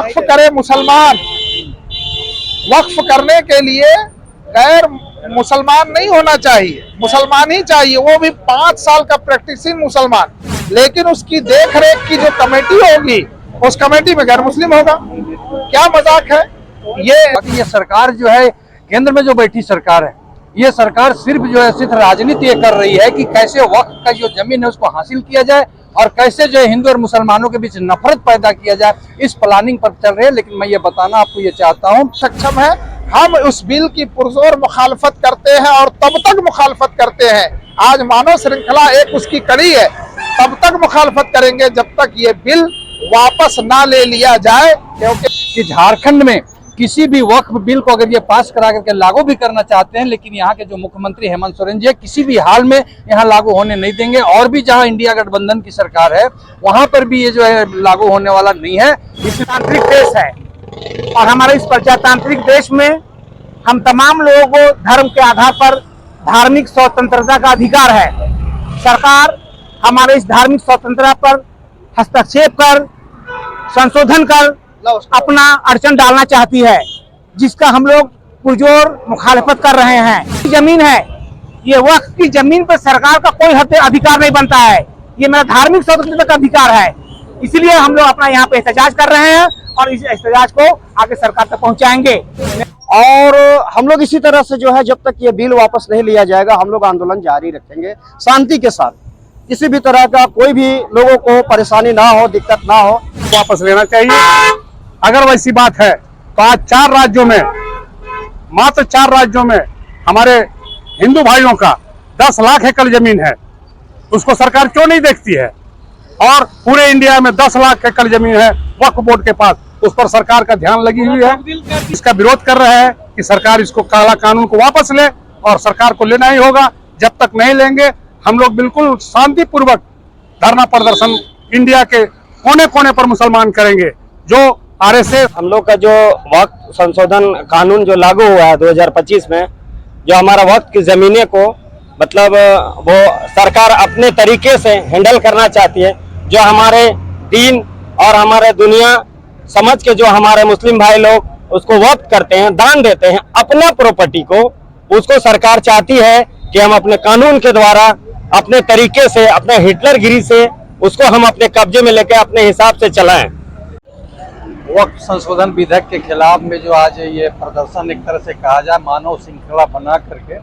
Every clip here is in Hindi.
वक्फ करे मुसलमान, वक्फ करने के लिए गैर मुसलमान नहीं होना चाहिए, मुसलमान ही चाहिए, वो भी 5 साल का प्रैक्टिसिंग मुसलमान। लेकिन उसकी देख रेख की जो कमेटी होगी उस कमेटी में गैर मुस्लिम होगा। क्या मजाक है ये सरकार जो है, केंद्र में जो बैठी सरकार है, ये सरकार सिर्फ राजनीति ये कर रही है कि कैसे वक्त का जो जमीन है उसको हासिल किया जाए और कैसे जो है हिंदू और मुसलमानों के बीच नफरत पैदा किया जाए, इस प्लानिंग पर चल रहे हैं। लेकिन मैं ये बताना आपको ये चाहता हूँ, सक्षम है। हम उस बिल की पुरजोर मुखालफत करते हैं और तब तक मुखालफत करते हैं, आज मानव श्रृंखला एक उसकी कड़ी है, तब तक मुखालफत करेंगे जब तक ये बिल वापस ना ले लिया जाए। क्योंकि झारखंड में किसी भी वक्फ बिल को अगर ये पास करा करके लागू भी करना चाहते हैं, लेकिन यहाँ के जो मुख्यमंत्री हेमंत सोरेन जी किसी भी हाल में यहाँ लागू होने नहीं देंगे। और भी जहाँ इंडिया गठबंधन की सरकार है वहां पर भी ये जो है लागू होने वाला नहीं है। तांत्रिक देश है और हमारे इस प्रजातांत्रिक देश में हम तमाम लोगों को धर्म के आधार पर धार्मिक स्वतंत्रता का अधिकार है। सरकार हमारे इस धार्मिक स्वतंत्रता पर हस्तक्षेप कर, संशोधन कर अपना अड़चन डालना चाहती है, जिसका हम लोग पुरजोर मुखालफत कर रहे हैं। जमीन है, ये वक्फ की जमीन पर सरकार का कोई अधिकार नहीं बनता है, ये मेरा धार्मिक स्वतंत्रता का अधिकार है। इसलिए हम लोग अपना यहाँ पे एहतजाज कर रहे हैं और इस एहतजाज को आगे सरकार तक पहुँचाएंगे। और हम लोग इसी तरह से जो है, जब तक ये बिल वापस नहीं लिया जाएगा हम लोग आंदोलन जारी रखेंगे शांति के साथ। किसी भी तरह का कोई भी लोगों को परेशानी ना हो, दिक्कत ना हो, वापस लेना चाहिए। अगर वैसी बात है तो आज 4 राज्यों में, मात्र 4 राज्यों में हमारे हिंदू भाइयों का 10 लाख एकड़ जमीन है, उसको सरकार क्यों नहीं देखती है? और पूरे इंडिया में 10 लाख एकड़ जमीन है वक्फ बोर्ड के पास, उस पर सरकार का ध्यान लगी हुई है। इसका विरोध कर रहे हैं कि सरकार इसको काला कानून को वापस ले, और सरकार को लेना ही होगा। जब तक नहीं लेंगे हम लोग बिल्कुल शांतिपूर्वक धरना प्रदर्शन इंडिया के कोने कोने पर मुसलमान करेंगे। जो आरएसएस, हम लोग का जो वक्फ संशोधन कानून जो लागू हुआ है 2025 में, जो हमारा वक्फ की जमीनें को मतलब वो सरकार अपने तरीके से हैंडल करना चाहती है। जो हमारे दीन और हमारे दुनिया समझ के जो हमारे मुस्लिम भाई लोग उसको वक्फ करते हैं, दान देते हैं अपना प्रॉपर्टी को, उसको सरकार चाहती है कि हम अपने कानून के द्वारा अपने तरीके से, अपने हिटलरगिरी से उसको हम अपने कब्जे में लेकर अपने हिसाब से चलाएं। वक्फ संशोधन विधेयक के खिलाफ में जो आज ये प्रदर्शन, एक तरह से कहा जाए मानव श्रृंखला बना करके,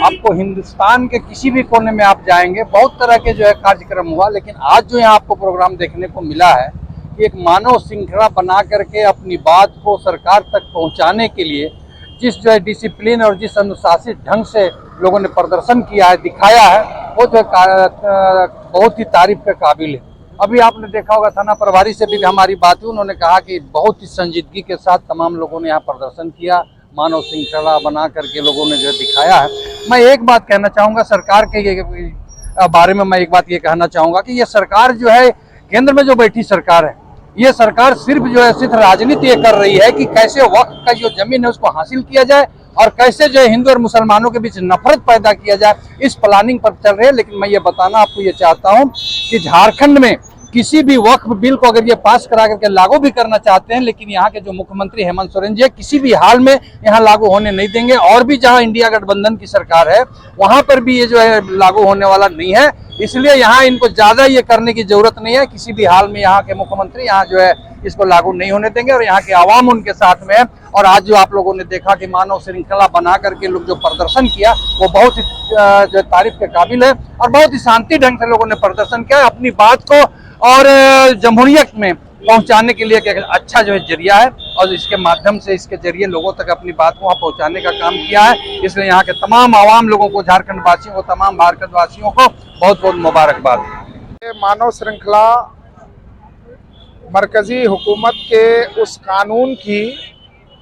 आपको हिंदुस्तान के किसी भी कोने में आप जाएंगे बहुत तरह के जो है कार्यक्रम हुआ, लेकिन आज जो यहाँ आपको प्रोग्राम देखने को मिला है कि एक मानव श्रृंखला बना करके अपनी बात को सरकार तक पहुँचाने के लिए जिस जो है डिसिप्लिन और जिस अनुशासित ढंग से लोगों ने प्रदर्शन किया है, दिखाया है, वो जो बहुत ही तारीफ के काबिल है। अभी आपने देखा होगा थाना प्रभारी से भी हमारी बात हुई, उन्होंने कहा कि बहुत ही संजीदगी के साथ तमाम लोगों ने यहाँ प्रदर्शन किया, मानव श्रृंखला बना करके लोगों ने जो दिखाया है। मैं एक बात कहना चाहूँगा सरकार के बारे में, मैं एक बात ये कहना चाहूँगा कि ये सरकार जो है, केंद्र में जो बैठी सरकार है, ये सरकार सिर्फ राजनीति ये कर रही है कि कैसे वक्त का जो जमीन है उसको हासिल किया जाए और कैसे जो है हिंदू और मुसलमानों के बीच नफरत पैदा किया जाए, इस प्लानिंग पर चल रहे हैं। लेकिन मैं ये बताना आपको ये चाहता हूँ कि झारखंड में किसी भी वक्फ बिल को अगर ये पास करा करके लागू भी करना चाहते हैं, लेकिन यहाँ के जो मुख्यमंत्री हेमंत सोरेन जी किसी भी हाल में यहाँ लागू होने नहीं देंगे। और भी जहाँ इंडिया गठबंधन की सरकार है वहां पर भी ये जो है लागू होने वाला नहीं है। इसलिए यहाँ इनको ज्यादा ये करने की जरूरत नहीं है। किसी भी हाल में यहाँ के मुख्यमंत्री यहाँ जो है इसको लागू नहीं होने देंगे और यहाँ के आवाम उनके साथ में है। और आज जो आप लोगों ने देखा कि मानव श्रृंखला बना करके लोग जो प्रदर्शन किया वो बहुत ही जो तारीफ के काबिल है और बहुत ही शांति ढंग से लोगों ने प्रदर्शन किया अपनी बात को और जमहूरियत में पहुंचाने के लिए एक अच्छा जो है जरिया है और इसके माध्यम से इसके जरिए लोगों तक अपनी बात को वहाँ पहुंचाने का काम किया है। इसलिए यहाँ के तमाम आवाम लोगों को, झारखंड वासियों को, तमाम भारत वासियों को बहुत बहुत मुबारकबाद। मानव श्रृंखला मरकजी हुकूमत के उस कानून की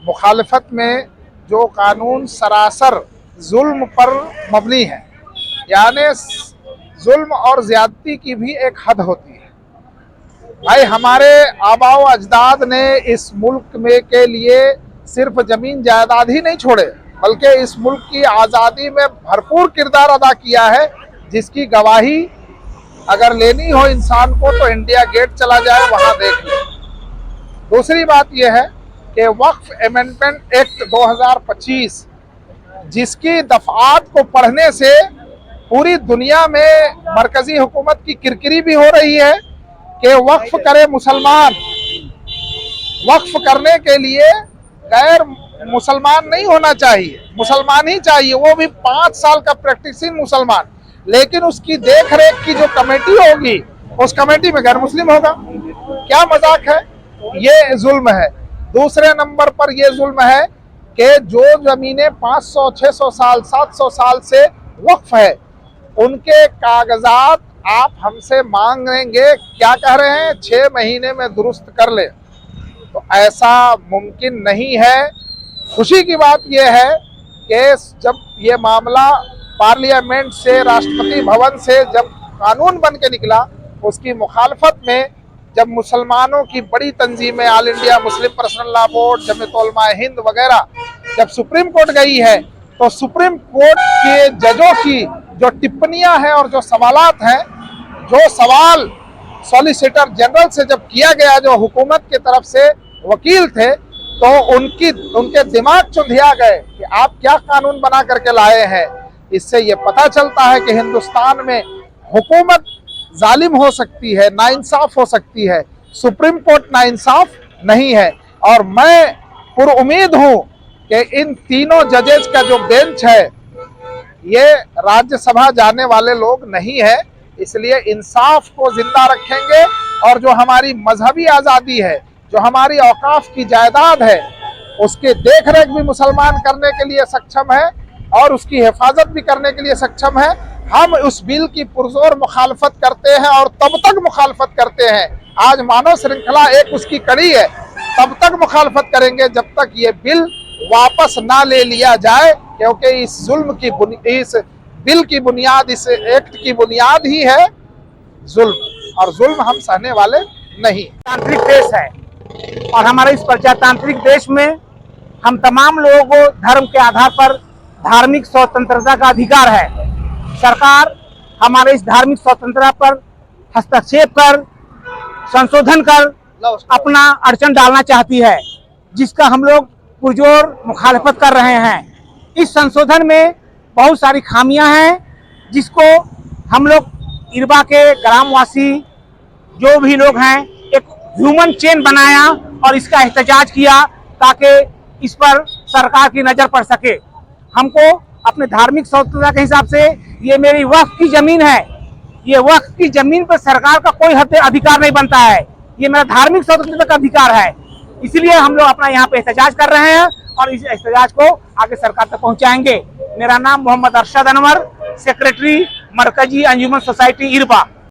मुखालफत में जो कानून सरासर जुल्म पर मबनी है, यानी जुल्म और ज्यादती की भी एक हद होती है। भाई हमारे आबाओ अजदाद ने इस मुल्क में के लिए सिर्फ जमीन जायदाद ही नहीं छोड़े बल्कि इस मुल्क की आज़ादी में भरपूर किरदार अदा किया है, जिसकी गवाही अगर लेनी हो इंसान को तो इंडिया गेट चला जाए, वहां देख ले। दूसरी बात यह है कि वक्फ अमेंडमेंट एक्ट 2025 जिसकी दफात को पढ़ने से पूरी दुनिया में मरकजी हुकूमत की किरकिरी भी हो रही है कि वक्फ करे मुसलमान। वक्फ करने के लिए गैर मुसलमान नहीं होना चाहिए, मुसलमान ही चाहिए, वो भी 5 साल का प्रैक्टिसिंग मुसलमान। लेकिन उसकी देख रेख की जो कमेटी होगी उस कमेटी में गैर मुस्लिम होगा। क्या मजाक है, ये जुल्म है। दूसरे नंबर पर ये जुल्म है कि जो जमीनें 500, 600 साल, 700 साल से वक्फ है उनके कागजात आप हमसे मांगेंगे, क्या कह रहे हैं, 6 महीने में दुरुस्त कर ले। तो ऐसा मुमकिन नहीं है। खुशी की बात यह है कि जब ये मामला पार्लियामेंट से, राष्ट्रपति भवन से जब कानून बन के निकला, उसकी मुखालफत में जब मुसलमानों की बड़ी तंजीमें, all India Muslim personal law board, Jamiat Ulama Hind वगैरह जब सुप्रीम कोर्ट गई है, तो सुप्रीम कोर्ट के जजों की जो टिप्पणियां हैं और जो सवालात हैं, जो सवाल सॉलिसिटर जनरल से जब किया गया, जो हुकूमत की तरफ से वकील थे, तो उनके दिमाग चुंधिया गए कि आप क्या कानून बना करके लाए हैं। इससे ये पता चलता है कि हिंदुस्तान में हुकूमत जालिम हो सकती है, नाइंसाफ हो सकती है, सुप्रीम कोर्ट नाइंसाफ नहीं है। और मैं पुरुउम्मीद हूं कि इन तीनों जजेस का जो बेंच है ये राज्यसभा जाने वाले लोग नहीं है, इसलिए इंसाफ को जिंदा रखेंगे और जो हमारी मजहबी आज़ादी है, जो हमारी औकाफ की जायदाद है, उसकी देखरेख भी मुसलमान करने के लिए सक्षम है और उसकी हिफाजत भी करने के लिए सक्षम है। हम उस बिल की पुरजोर मुखालफत करते हैं और तब तक मुखालफत करते हैं, आज मानव श्रृंखला एक उसकी कड़ी है, तब तक मुखालफत करेंगे जब तक ये बिल वापस ना ले लिया जाए, क्योंकि इस बिल की बुनियाद, इस एक्ट की बुनियाद ही है जुल्म, और जुल्म हम सहने वाले नहीं। तांत्रिक देश है और हमारे इस प्रजातांत्रिक देश में हम तमाम लोगों को धर्म के आधार पर धार्मिक स्वतंत्रता का अधिकार है। सरकार हमारे इस धार्मिक स्वतंत्रता पर हस्तक्षेप कर, संशोधन कर अपना अड़चन डालना चाहती है, जिसका हम लोग पुरजोर मुखालफत कर रहे हैं। इस संशोधन में बहुत सारी खामियां हैं, जिसको हम लोग इरबा के ग्रामवासी जो भी लोग हैं एक ह्यूमन चेन बनाया और इसका एहतजाज किया ताकि इस पर सरकार की नज़र पड़ सके। हमको अपने धार्मिक स्वतंत्रता के हिसाब से, ये मेरी वक्फ की ज़मीन है, ये वक्फ की ज़मीन पर सरकार का कोई अधिकार नहीं बनता है, ये मेरा धार्मिक स्वतंत्रता का अधिकार है। इसलिए हम लोग अपना यहाँ पे एहतजाज कर रहे हैं और इस एहतजाज को आगे सरकार तक पहुँचाएंगे। मेरा नाम मोहम्मद अरशद अनवर, सेक्रेटरी मरकजी अंजुमन सोसाइटी इरबा।